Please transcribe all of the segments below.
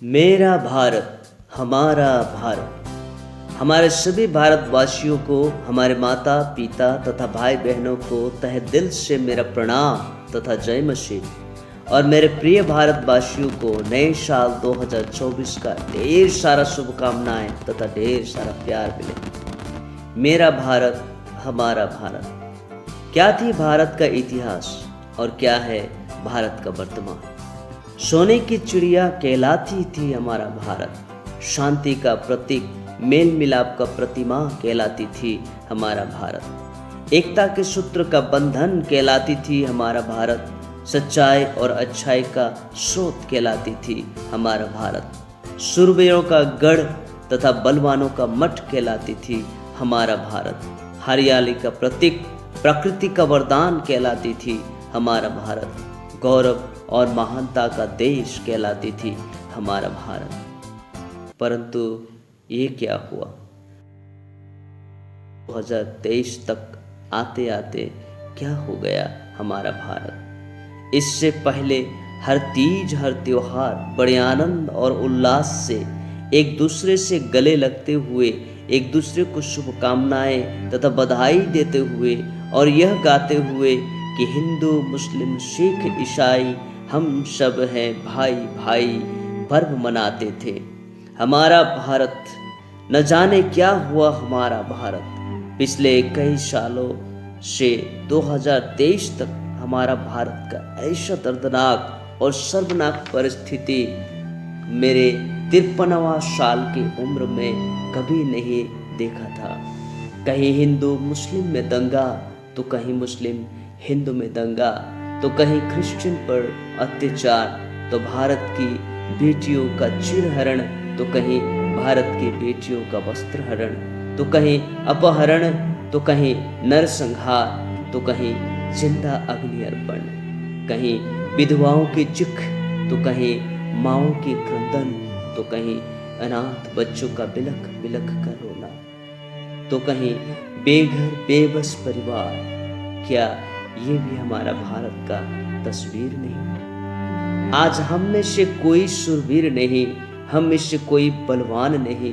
मेरा भारत, हमारा भारत। हमारे सभी भारतवासियों को, हमारे माता पिता तथा भाई बहनों को तहे दिल से मेरा प्रणाम तथा जय मसीह। और मेरे प्रिय भारतवासियों को नए साल 2024 का ढेर सारा शुभकामनाएं तथा ढेर सारा प्यार मिले। मेरा भारत, हमारा भारत। क्या थी भारत का इतिहास और क्या है भारत का वर्तमान। सोने की चिड़िया कहलाती थी हमारा भारत, शांति का प्रतीक, मेल मिलाप का प्रतिमा कहलाती थी हमारा भारत, एकता के सूत्र का बंधन कहलाती थी हमारा भारत, सच्चाई और अच्छाई का स्रोत कहलाती थी हमारा भारत, शूरवीरों का गढ़ तथा बलवानों का मठ कहलाती थी हमारा भारत, हरियाली का प्रतीक, प्रकृति का वरदान कहलाती थी हमारा भारत, गौरव और महानता का देश कहलाती थी हमारा भारत। परंतु ये क्या हुआ, 2023 तक आते आते क्या हो गया हमारा भारत। इससे पहले हर तीज, हर त्योहार बड़े आनंद और उल्लास से एक दूसरे से गले लगते हुए, एक दूसरे को शुभकामनाएं तथा बधाई देते हुए और यह गाते हुए कि हिंदू, मुस्लिम, सिख, ईसाई हम सब हैं भाई भाई पर्व मनाते थे। हमारा भारत, न जाने क्या हुआ हमारा भारत। पिछले कई सालों से 2023 तक हमारा भारत का ऐसा दर्दनाक और शर्मनाक परिस्थिति मेरे 53वां साल की उम्र में कभी नहीं देखा था। कहीं हिंदू मुस्लिम में दंगा, तो कहीं मुस्लिम हिंदू में दंगा, तो कहीं क्रिश्चियन पर अत्याचार, तो भारत की बेटियों का चिरहरण, तो कहीं भारत की बेटियों का वस्त्रहरण, तो कहीं अपहरण, तो कहीं नरसंहार, तो कहीं जिंदा अग्नि अर्पण, कहीं विधवाओं की चिख, तो कहीं माओं की क्रंदन, तो कहीं अनाथ बच्चों का बिलख बिलख कर रोना, तो कहीं बेघर बेबस परिवार। क्या ये भी हमारा भारत का तस्वीर नहीं? आज हम में से कोई शूरवीर नहीं, हम में से कोई बलवान नहीं,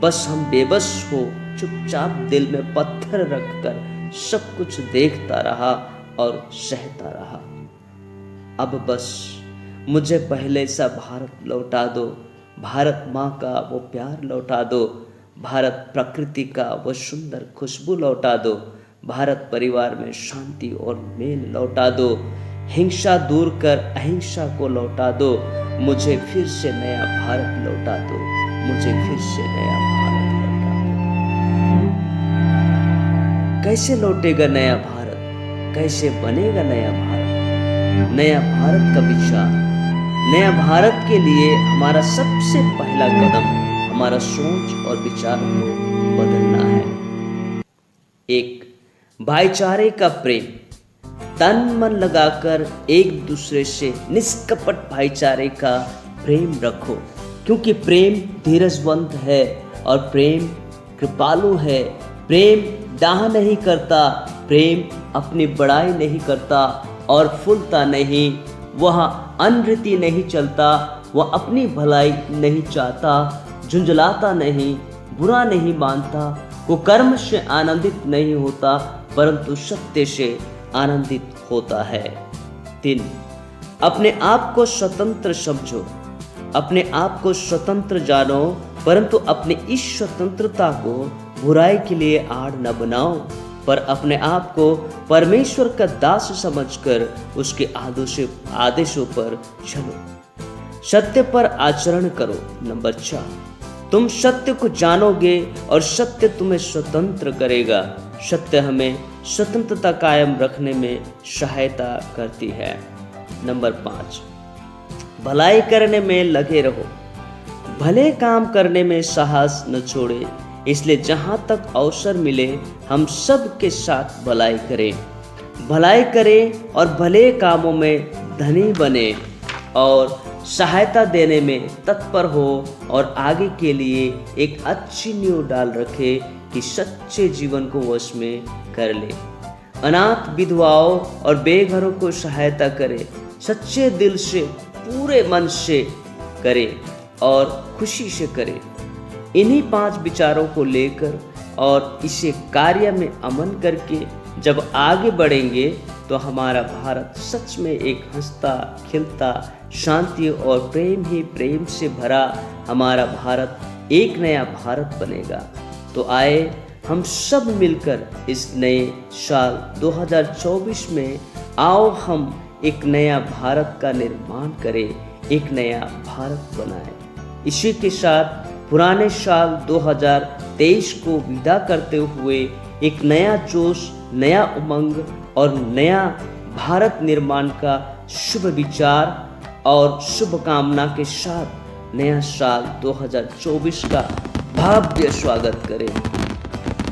बस हम बेबस हो चुपचाप दिल में पत्थर रखकर सब कुछ देखता रहा और सहता रहा। अब बस मुझे पहले सा भारत लौटा दो, भारत माँ का वो प्यार लौटा दो, भारत प्रकृति का वो सुंदर खुशबू लौटा दो, भारत परिवार में शांति और मेल लौटा दो, हिंसा दूर कर अहिंसा को लौटा दो, मुझे फिर से नया भारत लौटा दो, मुझे फिर से नया भारत लौटा दो। कैसे लौटेगा नया भारत, कैसे बनेगा नया भारत? नया भारत का विचार, नया भारत के लिए हमारा सबसे पहला कदम हमारा सोच और विचार को बदलना है। एक, भाईचारे का प्रेम, तन मन लगाकर एक दूसरे से निष्कपट भाईचारे का प्रेम रखो, क्योंकि प्रेम धीरजवंत है और प्रेम कृपालु है। प्रेम डाह नहीं करता, प्रेम अपनी बड़ाई नहीं करता और फूलता नहीं, वह अनरीति नहीं चलता, वह अपनी भलाई नहीं चाहता, झुंझलाता नहीं, बुरा नहीं मानता, कुकर्म से आनंदित नहीं होता, परंतु सत्य से आनंदित होता है। 3, अपने आप को स्वतंत्र समझो, अपने आप को स्वतंत्र जानो, परंतु अपनी इस स्वतंत्रता को बुराई के लिए आड़ न बनाओ, पर अपने आप को परमेश्वर का दास समझकर उसके आदेशों पर चलो। सत्य पर आचरण करो। नंबर 4, तुम सत्य को जानोगे और सत्य तुम्हें स्वतंत्र करेगा। सत्य हमें स्वतंत्रता कायम रखने में सहायता करती है। नंबर 5, भलाई करने में लगे रहो, भले काम करने में साहस न छोड़े, इसलिए जहाँ तक अवसर मिले हम सब के साथ भलाई करें, भलाई करें और भले कामों में धनी बने और सहायता देने में तत्पर हो और आगे के लिए एक अच्छी नींव डाल रखे कि सच्चे जीवन को वश में कर ले। अनाथ विधवाओं और बेघरों को सहायता करे, सच्चे दिल से पूरे मन से करे, और खुशी से करें। इन्हीं 5 विचारों को लेकर और इसे कार्य में अमल करके जब आगे बढ़ेंगे तो हमारा भारत सच में एक हंसता खिलता शांति और प्रेम ही प्रेम से भरा हमारा भारत एक नया भारत बनेगा। तो आए हम सब मिलकर इस नए साल 2024 में आओ हम एक नया भारत का निर्माण करें, एक नया भारत बनाएं। इसी के साथ पुराने साल 2023 को विदा करते हुए एक नया जोश, नया उमंग और नया भारत निर्माण का शुभ विचार और शुभकामना के साथ नया साल 2024 का भव्य स्वागत करें।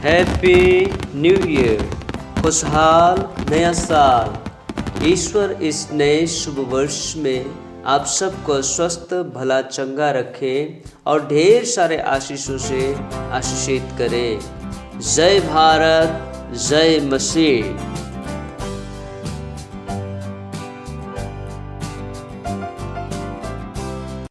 हैप्पी न्यू ईयर, खुशहाल नया साल। ईश्वर इस नए शुभ वर्ष में आप सबको स्वस्थ भला चंगा रखे और ढेर सारे आशीषों से आशीषित करे। जय भारत, जय मसीह।